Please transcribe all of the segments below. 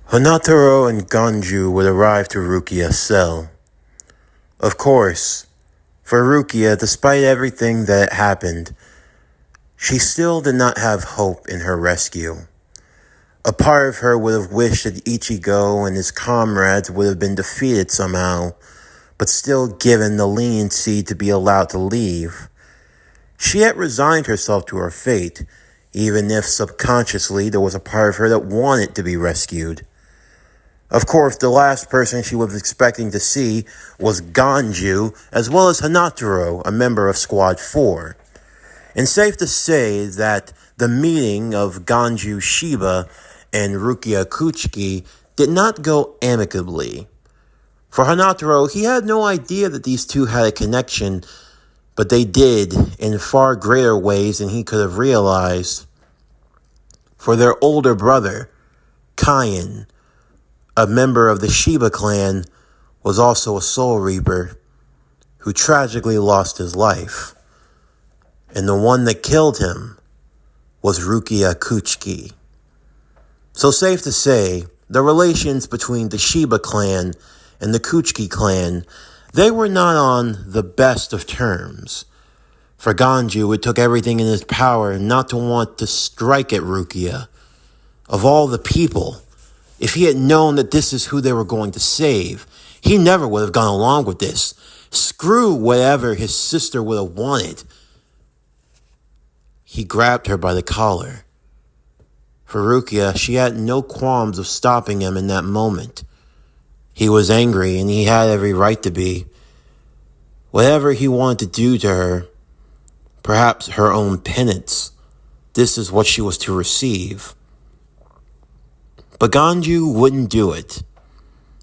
Hanataro and Ganju would arrive to Rukia's cell. Of course, for Rukia, despite everything that had happened, she still did not have hope in her rescue. A part of her would have wished that Ichigo and his comrades would have been defeated somehow, but still given the leniency to be allowed to leave. She had resigned herself to her fate, even if subconsciously there was a part of her that wanted to be rescued. Of course, the last person she was expecting to see was Ganju, as well as Hanataro, a member of Squad 4. And safe to say that the meeting of Ganju Shiba and Rukia Kuchiki did not go amicably. For Hanataro, he had no idea that these two had a connection, but they did in far greater ways than he could have realized. For their older brother, Kaien, a member of the Shiba clan, was also a Soul Reaper who tragically lost his life. And the one that killed him was Rukia Kuchiki. So safe to say, the relations between the Shiba clan and the Kuchiki clan, they were not on the best of terms. For Ganju, it took everything in his power not to want to strike at Rukia. Of all the people, if he had known that this is who they were going to save, he never would have gone along with this. Screw whatever his sister would have wanted. He grabbed her by the collar. For Rukia, she had no qualms of stopping him in that moment. He was angry, and he had every right to be. Whatever he wanted to do to her, perhaps her own penance, this is what she was to receive. But Ganju wouldn't do it.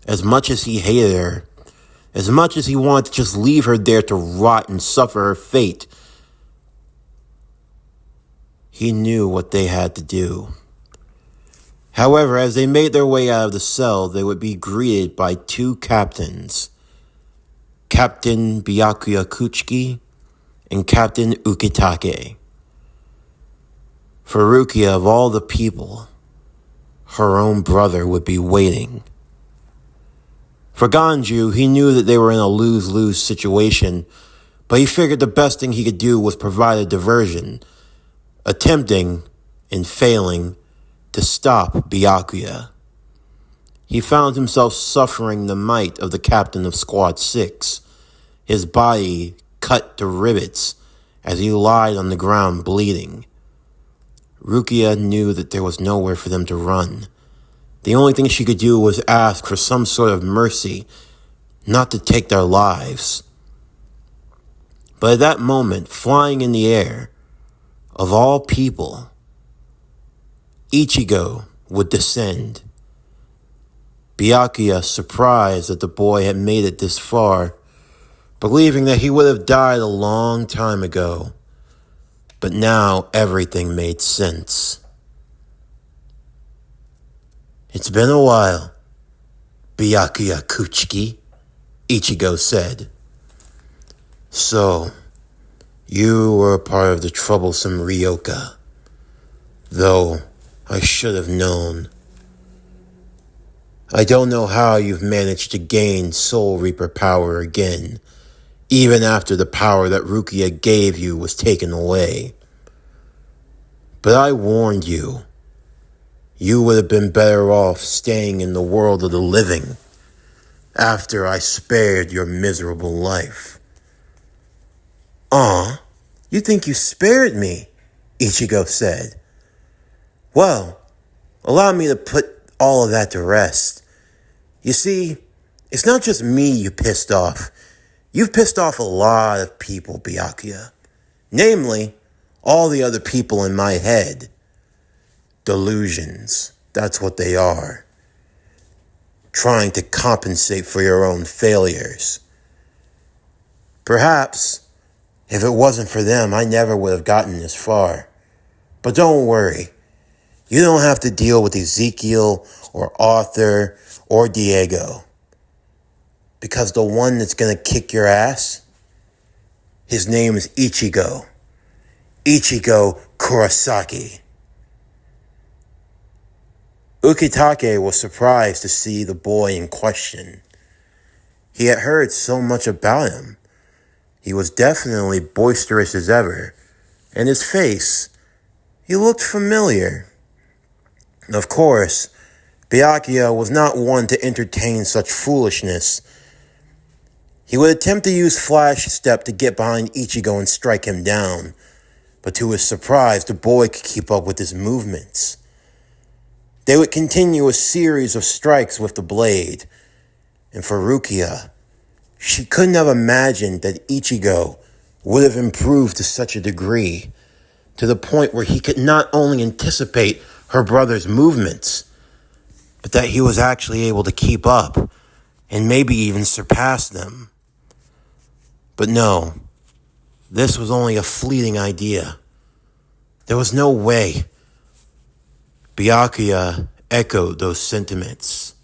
As much as he hated her, as much as he wanted to just leave her there to rot and suffer her fate, he knew what they had to do. However, as they made their way out of the cell, they would be greeted by two captains, Captain Byakuya Kuchiki and Captain Ukitake. For Rukia, of all the people, her own brother would be waiting. For Ganju, he knew that they were in a lose-lose situation, but he figured the best thing he could do was provide a diversion, attempting and failing to stop Byakuya. He found himself suffering the might of the captain of Squad 6, his body cut to rivets as he lied on the ground bleeding. Rukia knew that there was nowhere for them to run. The only thing she could do was ask for some sort of mercy, not to take their lives. But at that moment, flying in the air, of all people, Ichigo would descend. Byakuya, surprised that the boy had made it this far, believing that he would have died a long time ago. But now everything made sense. "It's been a while, Byakuya Kuchiki," Ichigo said. "So, you were a part of the troublesome Ryoka, though I should have known. I don't know how you've managed to gain Soul Reaper power again, even after the power that Rukia gave you was taken away. But I warned you. You would have been better off staying in the world of the living after I spared your miserable life." "Aw, you think you spared me?" Ichigo said. "Well, allow me to put all of that to rest. You see, it's not just me you pissed off. You've pissed off a lot of people, Byakuya. Namely, all the other people in my head. Delusions, that's what they are. Trying to compensate for your own failures. Perhaps, if it wasn't for them, I never would have gotten this far. But don't worry. You don't have to deal with Ezekiel or Arthur or Diego. Because the one that's going to kick your ass, his name is Ichigo. Ichigo Kurosaki." Ukitake was surprised to see the boy in question. He had heard so much about him. He was definitely boisterous as ever, and his face, he looked familiar. Of course, Byakuya was not one to entertain such foolishness. He would attempt to use Flash Step to get behind Ichigo and strike him down, but to his surprise, the boy could keep up with his movements. They would continue a series of strikes with the blade, and for Rukia, she couldn't have imagined that Ichigo would have improved to such a degree, to the point where he could not only anticipate her brother's movements, but that he was actually able to keep up, and maybe even surpass them. But no, this was only a fleeting idea. There was no way. Byakuya echoed those sentiments.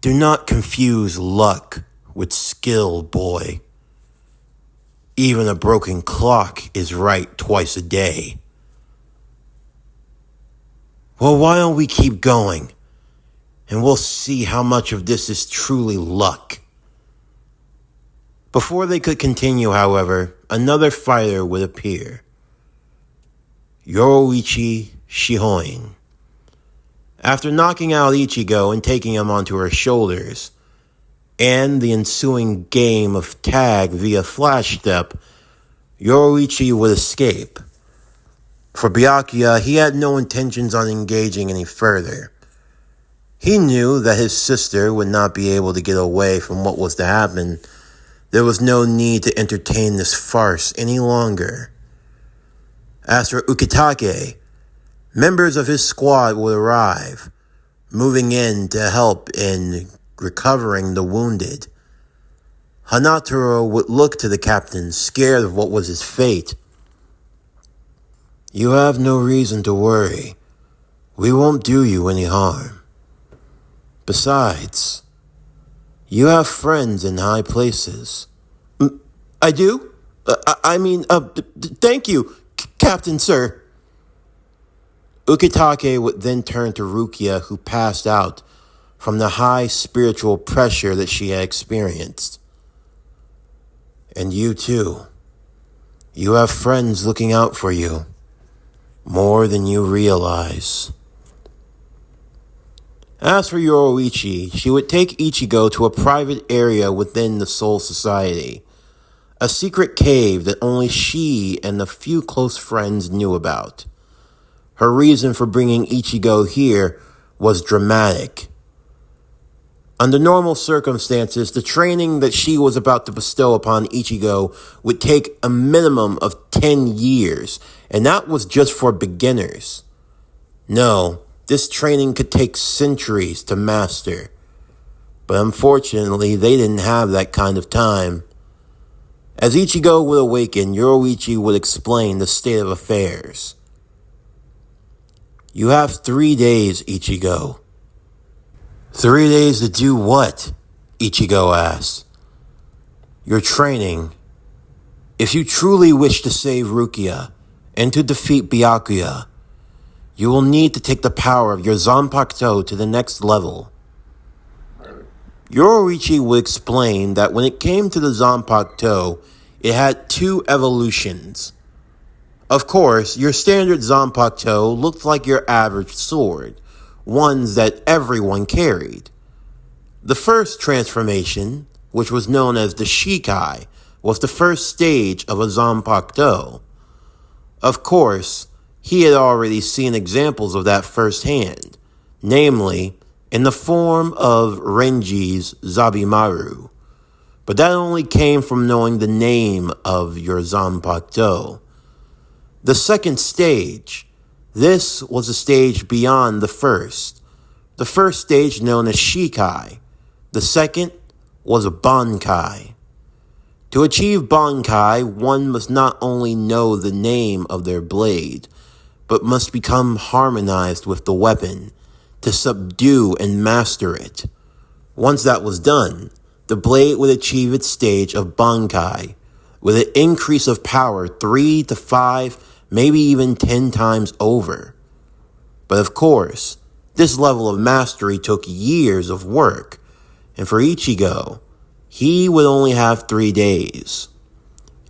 Do not confuse luck with skill, boy. Even a broken clock is right twice a day. Well, why don't we keep going? And we'll see how much of this is truly luck. Before they could continue, however, another fighter would appear. Yoroichi Shihoin. After knocking out Ichigo and taking him onto her shoulders, and the ensuing game of tag via Flash Step, Yoroichi would escape. For Byakuya, he had no intentions on engaging any further. He knew that his sister would not be able to get away from what was to happen. There was no need to entertain this farce any longer. As for Ukitake, members of his squad would arrive, moving in to help in recovering the wounded. Hanataro would look to the captain, scared of what was his fate. You have no reason to worry. We won't do you any harm. Besides, you have friends in high places. I do? Thank you, Captain, sir. Ukitake would then turn to Rukia, who passed out from the high spiritual pressure that she had experienced. And you too. You have friends looking out for you. More than you realize. As for Yoroichi, she would take Ichigo to a private area within the Soul Society. A secret cave that only she and a few close friends knew about. Her reason for bringing Ichigo here was dramatic. Under normal circumstances, the training that she was about to bestow upon Ichigo would take a minimum of 10 years, and that was just for beginners. No, this training could take centuries to master. But unfortunately, they didn't have that kind of time. As Ichigo would awaken, Yoroichi would explain the state of affairs. You have 3 days, Ichigo. 3 days to do what? Ichigo asked. Your training. If you truly wish to save Rukia and to defeat Byakuya, you will need to take the power of your Zanpakuto to the next level. Yoroichi would explain that when it came to the Zanpakuto, it had 2 evolutions. Of course, your standard Zanpakuto looked like your average sword, ones that everyone carried. The first transformation, which was known as the Shikai, was the first stage of a Zanpakuto. Of course, he had already seen examples of that firsthand, namely, in the form of Renji's Zabimaru. But that only came from knowing the name of your Zanpakuto. The second stage, this was a stage beyond the first. The first stage known as Shikai. The second was a Bankai. To achieve Bankai, one must not only know the name of their blade, but must become harmonized with the weapon, to subdue and master it. Once that was done, the blade would achieve its stage of Bankai, with an increase of power 3 to 5, maybe even 10 times over. But of course, this level of mastery took years of work, and for Ichigo, he would only have 3 days.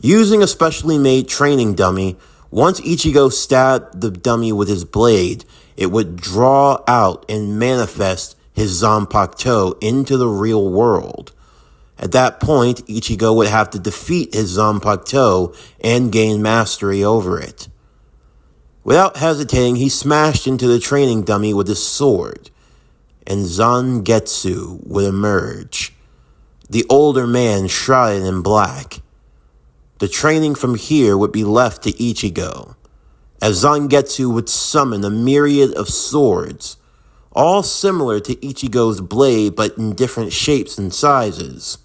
Using a specially made training dummy, once Ichigo stabbed the dummy with his blade, it would draw out and manifest his Zanpakuto into the real world. At that point, Ichigo would have to defeat his Zanpakuto and gain mastery over it. Without hesitating, he smashed into the training dummy with his sword, and Zangetsu would emerge, the older man shrouded in black. The training from here would be left to Ichigo, as Zangetsu would summon a myriad of swords, all similar to Ichigo's blade but in different shapes and sizes.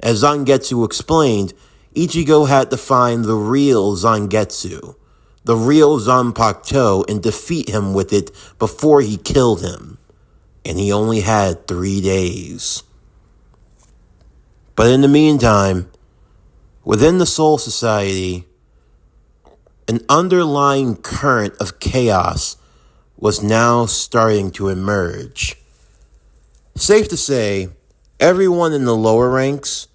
As Zangetsu explained, Ichigo had to find the real Zangetsu, the real Zanpakuto, and defeat him with it before he killed him. And he only had 3 days. But in the meantime, within the Soul Society, an underlying current of chaos was now starting to emerge. Safe to say, everyone in the lower ranks,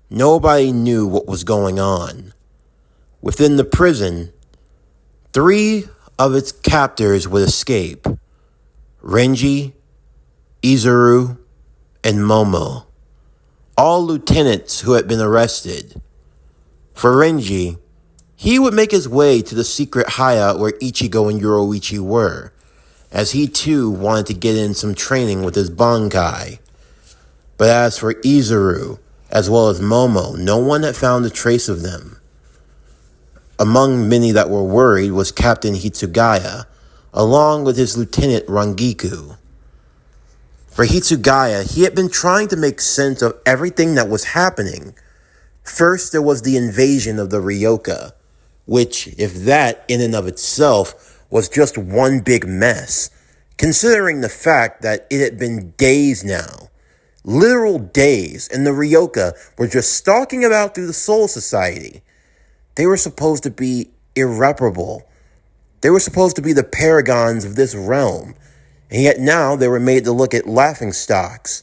nobody knew what was going on. Within the prison, 3 of its captors would escape: Renji, Izuru, and Momo, all lieutenants who had been arrested. For Renji, he would make his way to the secret hideout where Ichigo and Yoruichi were, as he too wanted to get in some training with his Bankai. But as for Izuru, as well as Momo, no one had found a trace of them. Among many that were worried was Captain Hitsugaya, along with his lieutenant Rangiku. For Hitsugaya, he had been trying to make sense of everything that was happening. First, there was the invasion of the Ryoka, which, if that in and of itself was just one big mess, considering the fact that it had been days now, literal days, and the Ryoka were just stalking about through the Soul Society. They were supposed to be irreparable. They were supposed to be the paragons of this realm, and yet now they were made to look at laughingstocks.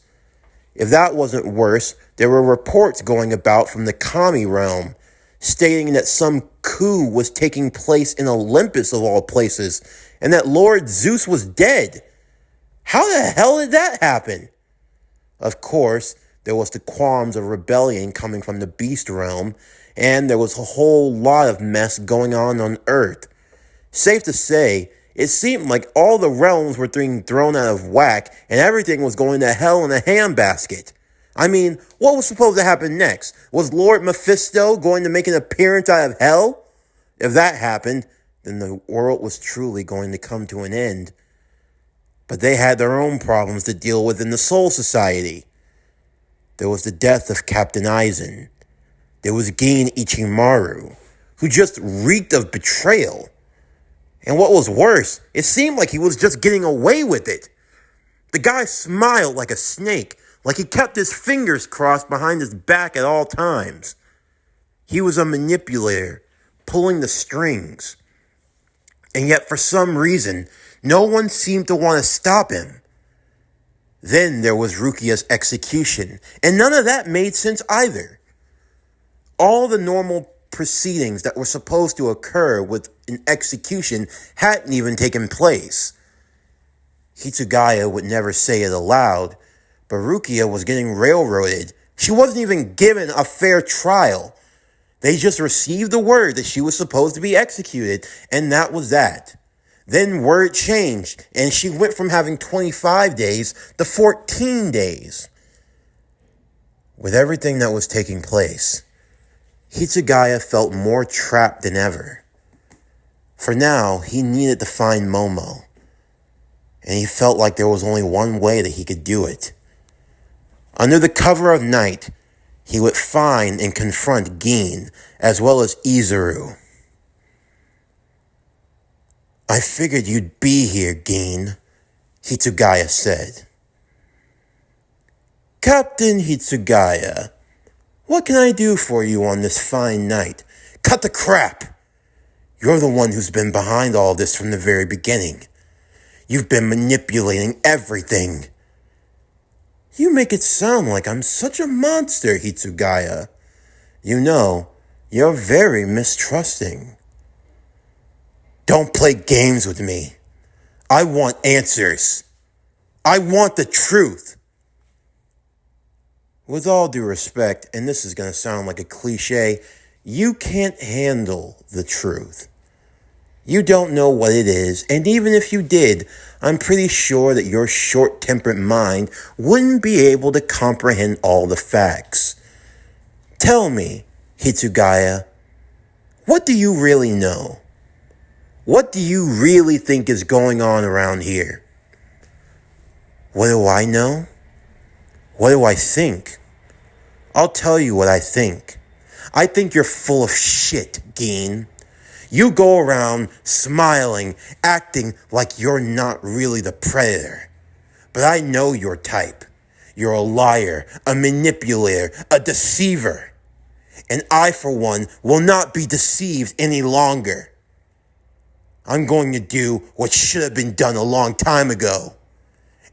If that wasn't worse, there were reports going about from the Kami realm stating that some coup was taking place in Olympus of all places, and that Lord Zeus was dead. How the hell did that happen? Of course, there was the qualms of rebellion coming from the beast realm, and there was a whole lot of mess going on Earth. Safe to say, it seemed like all the realms were being thrown out of whack, and everything was going to hell in a handbasket. I mean, what was supposed to happen next? Was Lord Mephisto going to make an appearance out of hell? If that happened, then the world was truly going to come to an end. But they had their own problems to deal with in the Soul Society. There was the death of Captain Aizen. There was Gin Ichimaru, who just reeked of betrayal. And what was worse, it seemed like he was just getting away with it. The guy smiled like a snake, like he kept his fingers crossed behind his back at all times. He was a manipulator, pulling the strings. And yet, for some reason, no one seemed to want to stop him. Then there was Rukia's execution, and none of that made sense either. All the normal proceedings that were supposed to occur with an execution hadn't even taken place. Hitsugaya would never say it aloud, but Rukia was getting railroaded. She wasn't even given a fair trial. They just received the word that she was supposed to be executed, and that was that. Then word changed, and she went from having 25 days to 14 days. With everything that was taking place, Hitsugaya felt more trapped than ever. For now, he needed to find Momo, and he felt like there was only one way that he could do it. Under the cover of night, he would find and confront Gin, as well as Izuru. "I figured you'd be here, Gin," Hitsugaya said. "Captain Hitsugaya, what can I do for you on this fine night?" "Cut the crap! You're the one who's been behind all this from the very beginning. You've been manipulating everything. You make it sound like I'm such a monster, Hitsugaya. You know, you're very mistrusting. Don't play games with me. I want answers. I want the truth. With all due respect, and this is going to sound like a cliche, you can't handle the truth. You don't know what it is, and even if you did, I'm pretty sure that your short-tempered mind wouldn't be able to comprehend all the facts. Tell me, Hitsugaya, what do you really know? What do you really think is going on around here? What do I know? What do I think? I'll tell you what I think. I think you're full of shit, Geen. You go around smiling, acting like you're not really the predator. But I know your type. You're a liar, a manipulator, a deceiver. And I, for one, will not be deceived any longer. I'm going to do what should have been done a long time ago.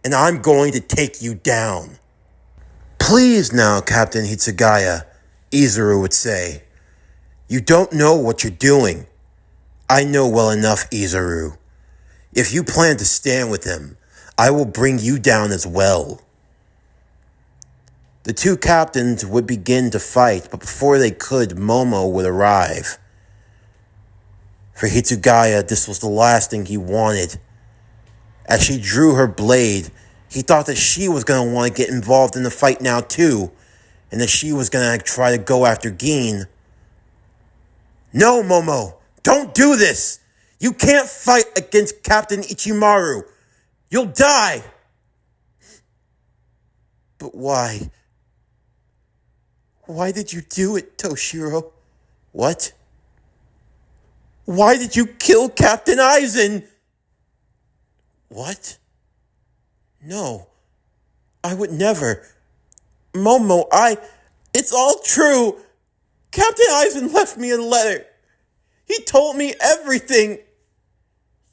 And I'm going to take you down. Please now, Captain Hitsugaya, Izuru would say. You don't know what you're doing. I know well enough, Izuru. If you plan to stand with him, I will bring you down as well. The two captains would begin to fight, but before they could, Momo would arrive. For Hitsugaya, this was the last thing he wanted. As she drew her blade, he thought that she was going to want to get involved in the fight now too, and that she was going to try to go after Geen. No, Momo! Don't do this! You can't fight against Captain Ichimaru! You'll die! But why? Why did you do it, Toshiro? What? Why did you kill Captain Aizen? What? No, I would never. Momo, it's all true. Captain Aizen left me a letter. He told me everything.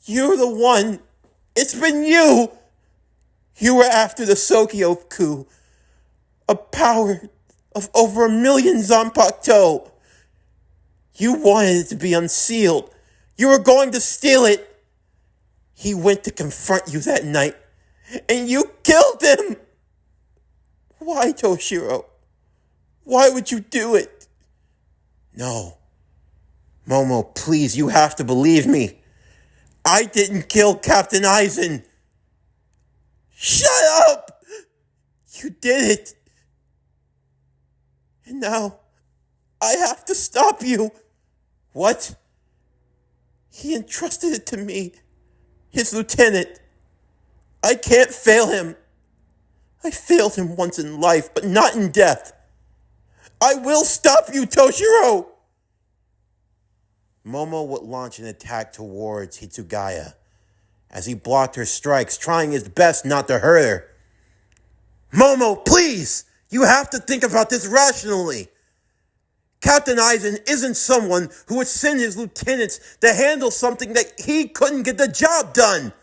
You're the one. It's been you. You were after the Sokyo coup. A power of over 1 million Zanpakuto. You wanted it to be unsealed. You were going to steal it. He went to confront you that night, and you killed him. Why, Toshiro? Why would you do it? No. Momo, please, you have to believe me. I didn't kill Captain Aizen. Shut up! You did it. And now, I have to stop you. What? He entrusted it to me, his lieutenant. I can't fail him. I failed him once in life, but not in death. I will stop you, Toshiro! Momo would launch an attack towards Hitsugaya as he blocked her strikes, trying his best not to hurt her. Momo, please! You have to think about this rationally. Captain Aizen isn't someone who would send his lieutenants to handle something that he couldn't get the job done.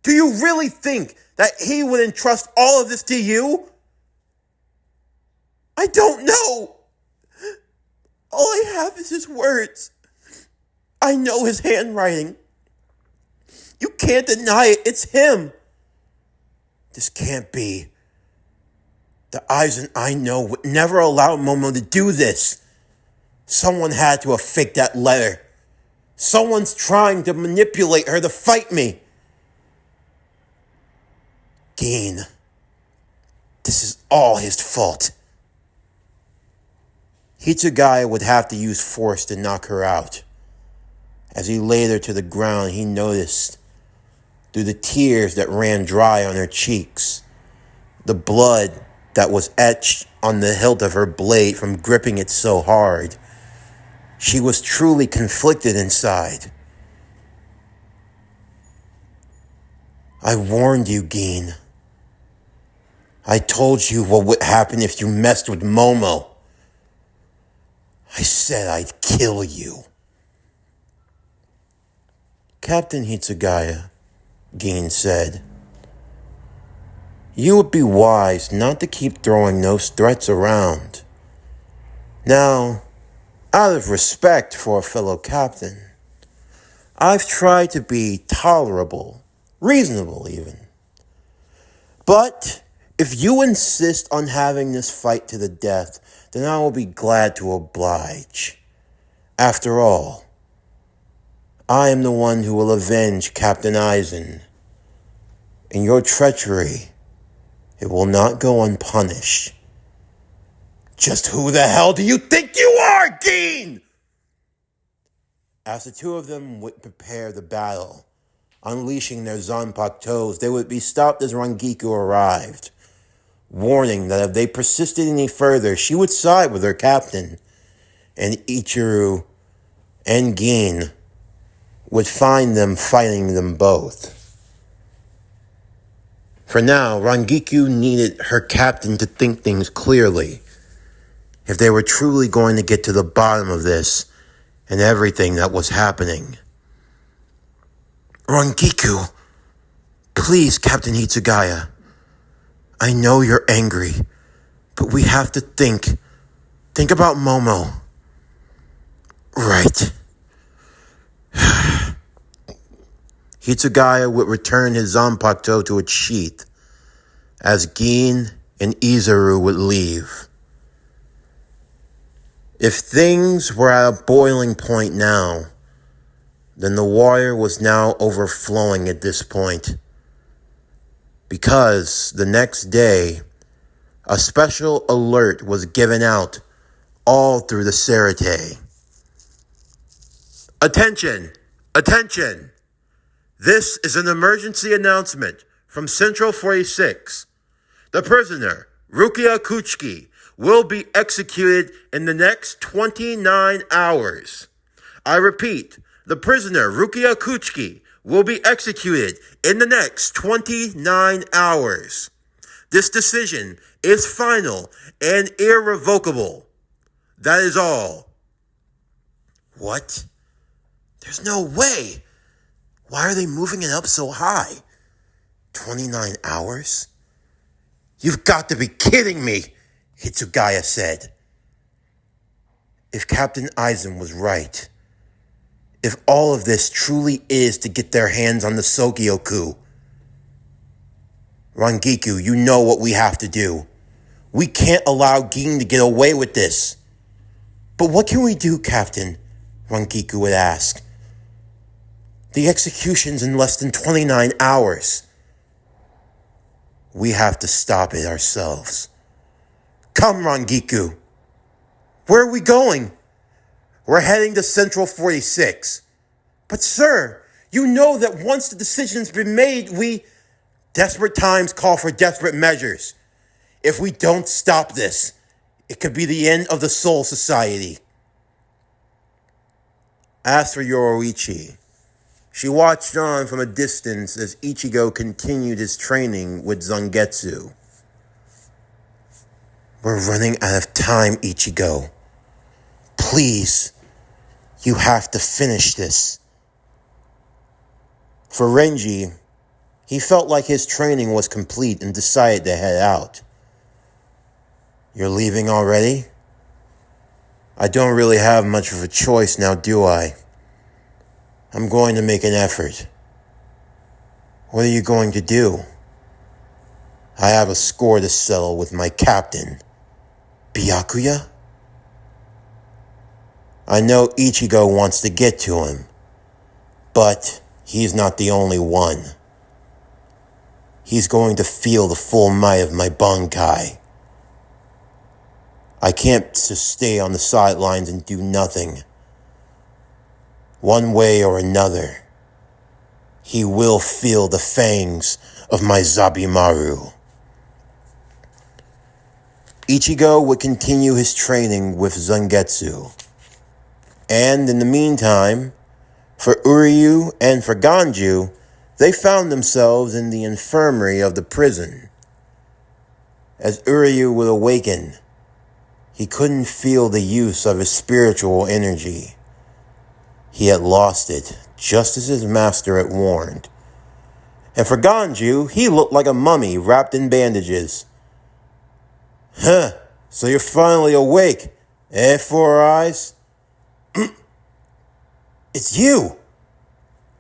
Do you really think that he would entrust all of this to you? I don't know. All I have is his words. I know his handwriting. You can't deny it. It's him. This can't be. The Aizen I know would never allow Momo to do this. Someone had to have faked that letter. Someone's trying to manipulate her to fight me. Geen. This is all his fault. Hitsugaya would have to use force to knock her out. As he laid her to the ground, he noticed, through the tears that ran dry on her cheeks, the blood that was etched on the hilt of her blade from gripping it so hard. She was truly conflicted inside. I warned you, Geen. I told you what would happen if you messed with Momo. I said I'd kill you. Captain Hitsugaya, Gin said. You would be wise not to keep throwing those threats around. Now, out of respect for a fellow captain, I've tried to be tolerable, reasonable even. But if you insist on having this fight to the death, then I will be glad to oblige. After all, I am the one who will avenge Captain Eisen. And your treachery, it will not go unpunished. Just who the hell do you think you are, Gin? As the two of them would prepare the battle, unleashing their Zanpakutos, they would be stopped as Rangiku arrived, warning that if they persisted any further, she would side with her captain, and Ichigo and Gin would find them fighting them both. For now, Rangiku needed her captain to think things clearly. If they were truly going to get to the bottom of this and everything that was happening. Rangiku, please, Captain Hitsugaya. I know you're angry, but we have to think. Think about Momo. Right. Hitsugaya would return his Zanpakuto to its sheath, as Gin and Izuru would leave. If things were at a boiling point now, then the water was now overflowing at this point. Because the next day, a special alert was given out all through the Serite. Attention! Attention! This is an emergency announcement from Central 46. The prisoner, Rukia Kuchiki, will be executed in the next 29 hours. I repeat, the prisoner, Rukia Kuchiki, will be executed in the next 29 hours. This decision is final and irrevocable. That is all. What? There's no way. Why are they moving it up so high? 29 hours? You've got to be kidding me, Hitsugaya said. If Captain Eisen was right, if all of this truly is to get their hands on the Sogyoku, Rangiku, you know what we have to do. We can't allow Gin to get away with this. But what can we do, Captain? Rangiku would ask. The execution's in less than 29 hours. We have to stop it ourselves. Come, Rangiku. Where are we going? We're heading to Central 46. But sir, you know that once the decision's been made, desperate times call for desperate measures. If we don't stop this, it could be the end of the Soul Society. As for Yoroichi, she watched on from a distance as Ichigo continued his training with Zangetsu. We're running out of time, Ichigo. Please, you have to finish this. For Renji, he felt like his training was complete and decided to head out. You're leaving already? I don't really have much of a choice now, do I? I'm going to make an effort. What are you going to do? I have a score to settle with my captain, Byakuya. I know Ichigo wants to get to him, but he's not the only one. He's going to feel the full might of my Bankai. I can't just stay on the sidelines and do nothing. One way or another, he will feel the fangs of my Zabimaru. Ichigo would continue his training with Zangetsu. And in the meantime, for Uryu and for Ganju, they found themselves in the infirmary of the prison. As Uryu would awaken, he couldn't feel the use of his spiritual energy. He had lost it, just as his master had warned. And for Ganju, he looked like a mummy wrapped in bandages. Huh, so you're finally awake, eh, Four Eyes? It's you!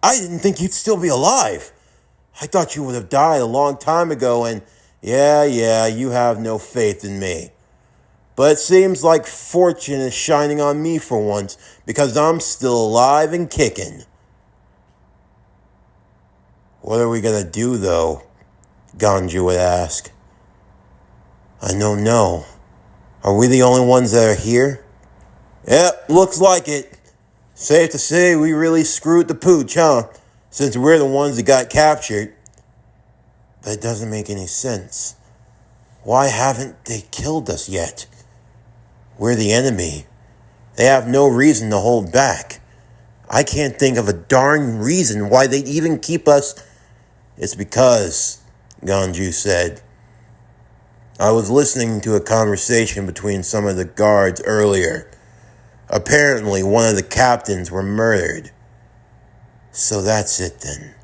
I didn't think you'd still be alive. I thought you would have died a long time ago, and yeah, you have no faith in me. But it seems like fortune is shining on me for once, because I'm still alive and kicking. What are we gonna do, though? Ganju would ask. I don't know. Are we the only ones that are here? Yep, looks like it. Safe to say we really screwed the pooch, huh? Since we're the ones that got captured. But it doesn't make any sense. Why haven't they killed us yet? We're the enemy. They have no reason to hold back. I can't think of a darn reason why they'd even keep us. It's because, Ganju said. I was listening to a conversation between some of the guards earlier. Apparently, one of the captains were murdered. So that's it then.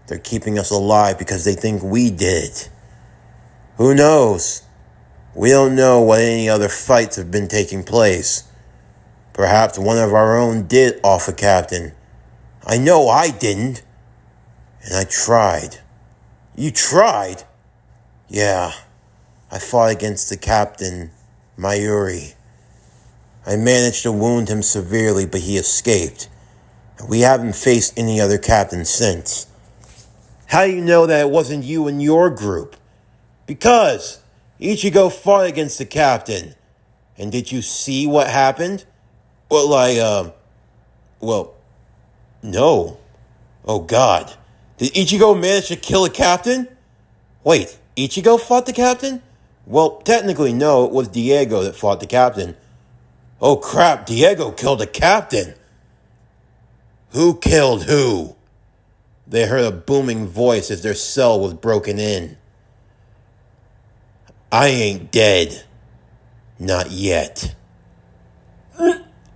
They're keeping us alive because they think we did it. Who knows? We don't know what any other fights have been taking place. Perhaps one of our own did off a captain. I know I didn't. And I tried. You tried? Yeah. I fought against the captain, Mayuri. I managed to wound him severely, but he escaped. We haven't faced any other captain since. How do you know that it wasn't you and your group? Because Ichigo fought against the captain. And did you see what happened? Well, no. Oh, God. Did Ichigo manage to kill a captain? Wait, Ichigo fought the captain? Well, technically, no, it was Diego that fought the captain. Oh, crap, Diego killed a captain. Who killed who? They heard a booming voice as their cell was broken in. I ain't dead. Not yet.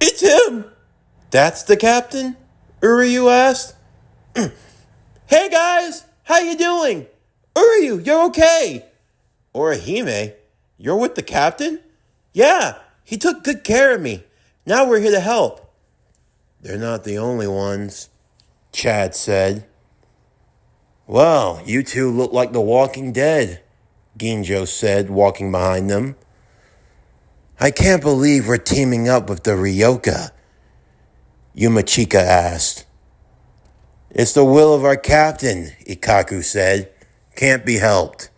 It's him! That's the captain? Uryu asked. Hey guys, how you doing? Uryu, you're okay. Orihime, you're with the captain? Yeah, he took good care of me. Now we're here to help. They're not the only ones, Chad said. Well, you two look like the Walking Dead, Ginjo said, walking behind them. I can't believe we're teaming up with the Ryoka, Yumachika asked. It's the will of our captain, Ikaku said. Can't be helped.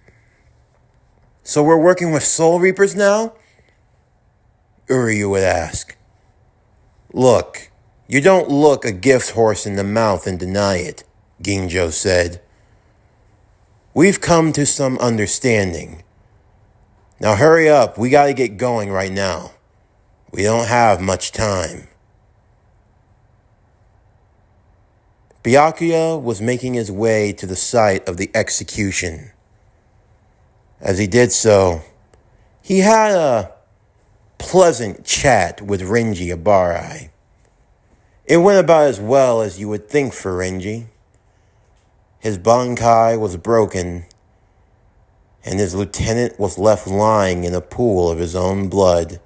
So we're working with Soul Reapers now? Uryu would ask. Look, you don't look a gift horse in the mouth and deny it, Ginjo said. We've come to some understanding. Now hurry up, we gotta get going right now. We don't have much time. Byakuya was making his way to the site of the execution. As he did so, he had a pleasant chat with Renji Abarai. It went about as well as you would think for Renji. His bankai was broken, and his lieutenant was left lying in a pool of his own blood.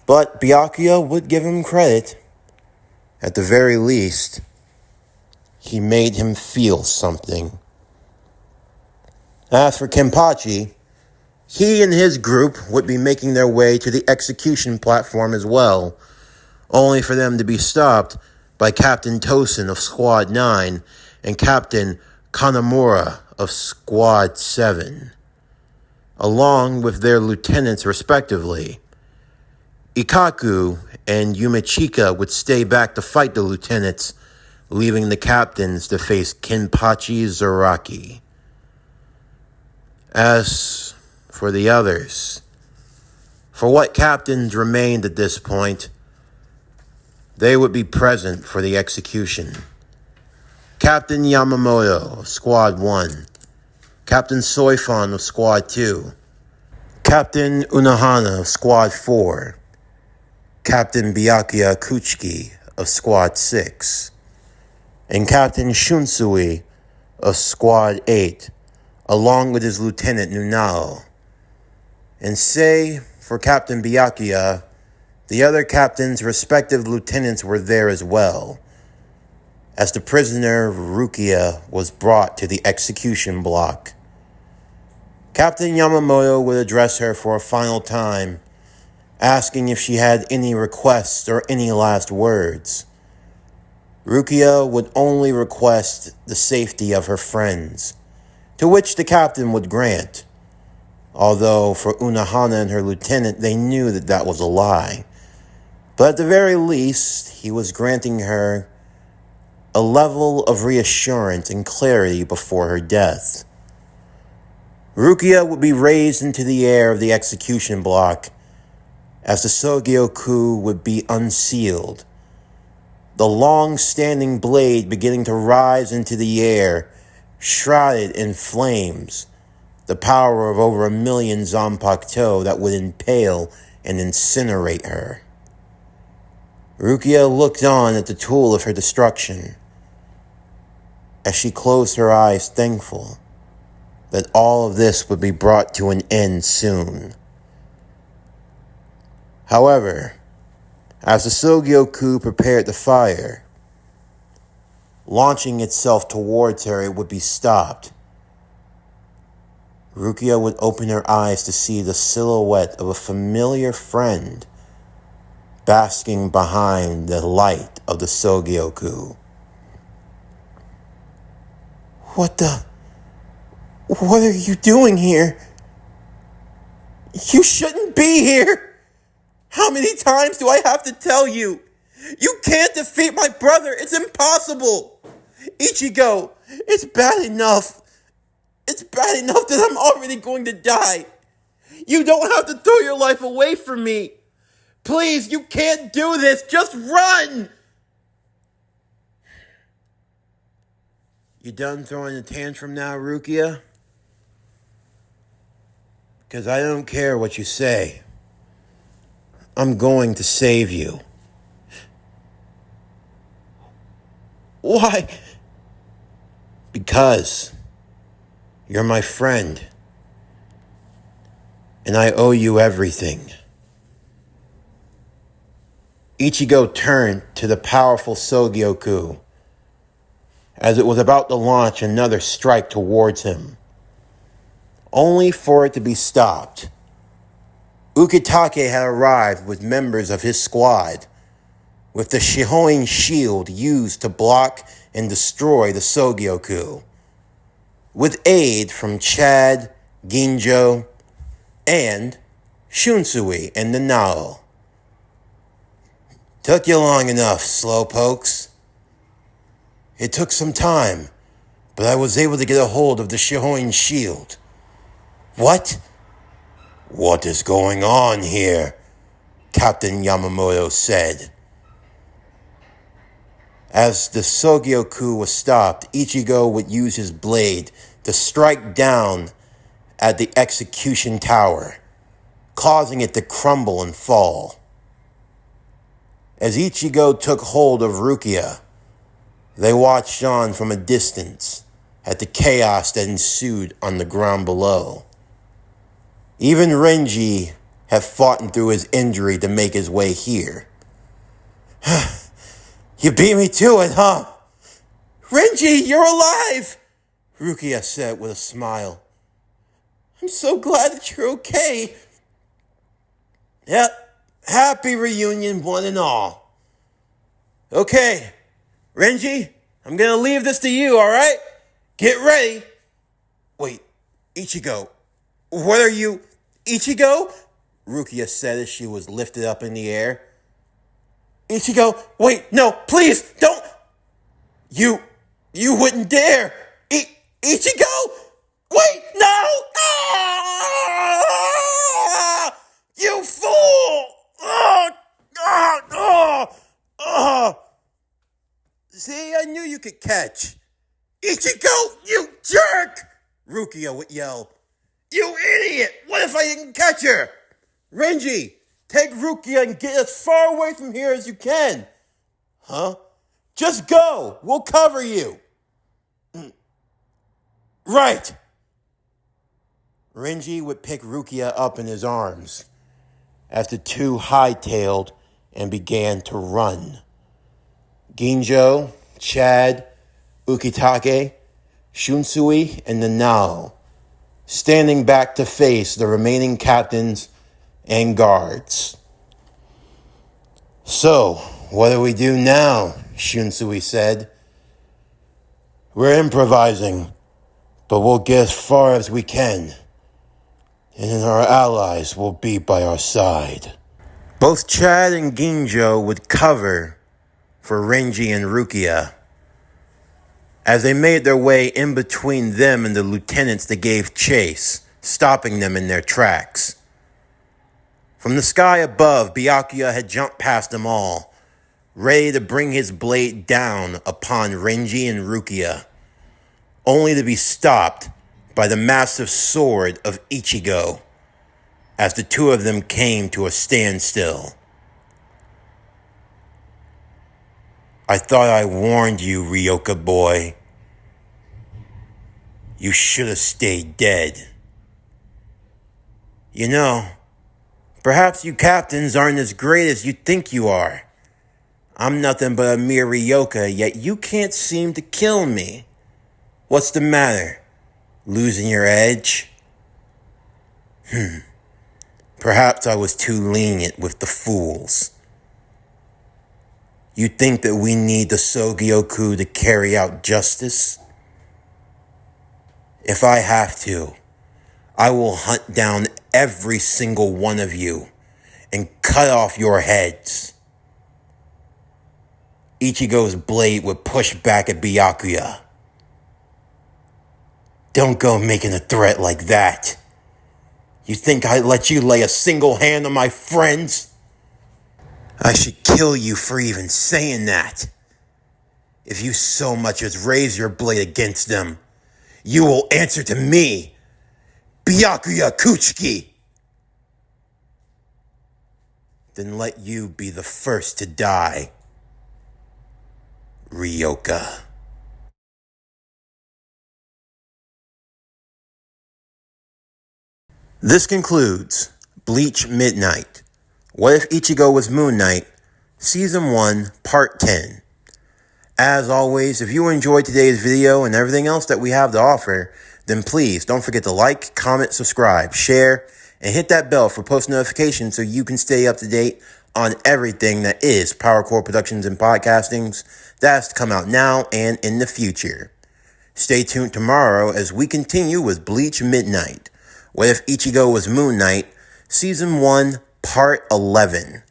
But Byakuya would give him credit. At the very least, he made him feel something. As for Kenpachi, he and his group would be making their way to the execution platform as well, only for them to be stopped by Captain Tosin of Squad 9 and Captain Kanamura of Squad 7, along with their lieutenants respectively. Ikaku and Yumachika would stay back to fight the lieutenants, leaving the captains to face Kenpachi Zaraki. As for the others, for what captains remained at this point, they would be present for the execution. Captain Yamamoto of Squad 1, Captain Soifon of Squad 2, Captain Unohana of Squad 4, Captain Byakuya Kuchiki of Squad 6, and Captain Shunsui of Squad 8, along with his lieutenant Nunao. And say, for Captain Byakuya, the other captains' respective lieutenants were there as well, as the prisoner Rukia was brought to the execution block. Captain Yamamoto would address her for a final time, asking if she had any requests or any last words. Rukia would only request the safety of her friends, to which the captain would grant, although for Unohana and her lieutenant they knew that that was a lie. But at the very least, he was granting her a level of reassurance and clarity before her death. Rukia would be raised into the air of the execution block as the Sogyoku would be unsealed, the long-standing blade beginning to rise into the air, shrouded in flames, the power of over 1 million Zanpakuto that would impale and incinerate her. Rukia looked on at the tool of her destruction as she closed her eyes, thankful that all of this would be brought to an end soon. However, as the Sogyoku prepared to fire, launching itself towards her, it would be stopped. Rukia would open her eyes to see the silhouette of a familiar friend basking behind the light of the Sogyoku. What are you doing here? You shouldn't be here! How many times do I have to tell you? You can't defeat my brother. It's impossible. Ichigo, it's bad enough. It's bad enough that I'm already going to die. You don't have to throw your life away from me. Please, you can't do this. Just run. You done throwing a tantrum now, Rukia? Because I don't care what you say. I'm going to save you. Why? Because you're my friend. And I owe you everything. Ichigo turned to the powerful Sogyoku as it was about to launch another strike towards him, only for it to be stopped. Ukitake had arrived with members of his squad, with the Shihoin shield used to block and destroy the Sogyoku, with aid from Chad, Ginjo, and Shunsui and Nanao. Took you long enough, slowpokes. It took some time, but I was able to get a hold of the Shihoin shield. What? What is going on here? Captain Yamamoto said. As the Sogyoku was stopped, Ichigo would use his blade to strike down at the execution tower, causing it to crumble and fall. As Ichigo took hold of Rukia, they watched on from a distance at the chaos that ensued on the ground below. Even Renji had fought through his injury to make his way here. You beat me to it, huh? Renji, you're alive! Rukia said with a smile. I'm so glad that you're okay. Yep, happy reunion, one and all. Okay, Renji, I'm gonna leave this to you, alright? Get ready. Wait, Ichigo, what are you... Ichigo? Rukia said as she was lifted up in the air. Ichigo, wait, no, please, don't... You wouldn't dare. Ichigo? Wait, no! Ah! You fool! See, I knew you could catch. Ichigo, you jerk! Rukia would yell. You idiot! What if I didn't catch her? Renji, take Rukia and get as far away from here as you can. Huh? Just go! We'll cover you! Right! Renji would pick Rukia up in his arms as the two hightailed and began to run. Ginjo, Chad, Ukitake, Shunsui, and Nanao standing back to face the remaining captains and guards. So, what do we do now? Shunsui said. We're improvising, but we'll get as far as we can, and then our allies will be by our side. Both Chad and Ginjo would cover for Renji and Rukia as they made their way in between them and the lieutenants that gave chase, stopping them in their tracks. From the sky above, Byakuya had jumped past them all, ready to bring his blade down upon Renji and Rukia, only to be stopped by the massive sword of Ichigo as the two of them came to a standstill. I thought I warned you, Ryoka boy. You should have stayed dead. You know, perhaps you captains aren't as great as you think you are. I'm nothing but a mere Ryoka, yet you can't seem to kill me. What's the matter? Losing your edge? Perhaps I was too lenient with the fools. You think that we need the Sogyoku to carry out justice? If I have to, I will hunt down every single one of you and cut off your heads. Ichigo's blade would push back at Byakuya. Don't go making a threat like that. You think I'd let you lay a single hand on my friends? I should kill you for even saying that. If you so much as raise your blade against them, you will answer to me, Byakuya Kuchiki. Then let you be the first to die, Ryoka. This concludes Bleach Midnight. What If Ichigo Was MoonKnight? Season 1, Part 10. As always, if you enjoyed today's video and everything else that we have to offer, then please don't forget to like, comment, subscribe, share, and hit that bell for post notifications so you can stay up to date on everything that is PowerCore Productions and Podcastings that's to come out now and in the future. Stay tuned tomorrow as we continue with Bleach Midnight. What If Ichigo Was MoonKnight? Season 1, Part 11.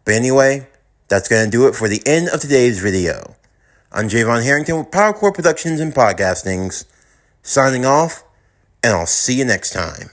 But anyway, that's going to do it for the end of today's video. I'm Javon Harrington with PowerCore Productions and Podcastings, signing off, and I'll see you next time.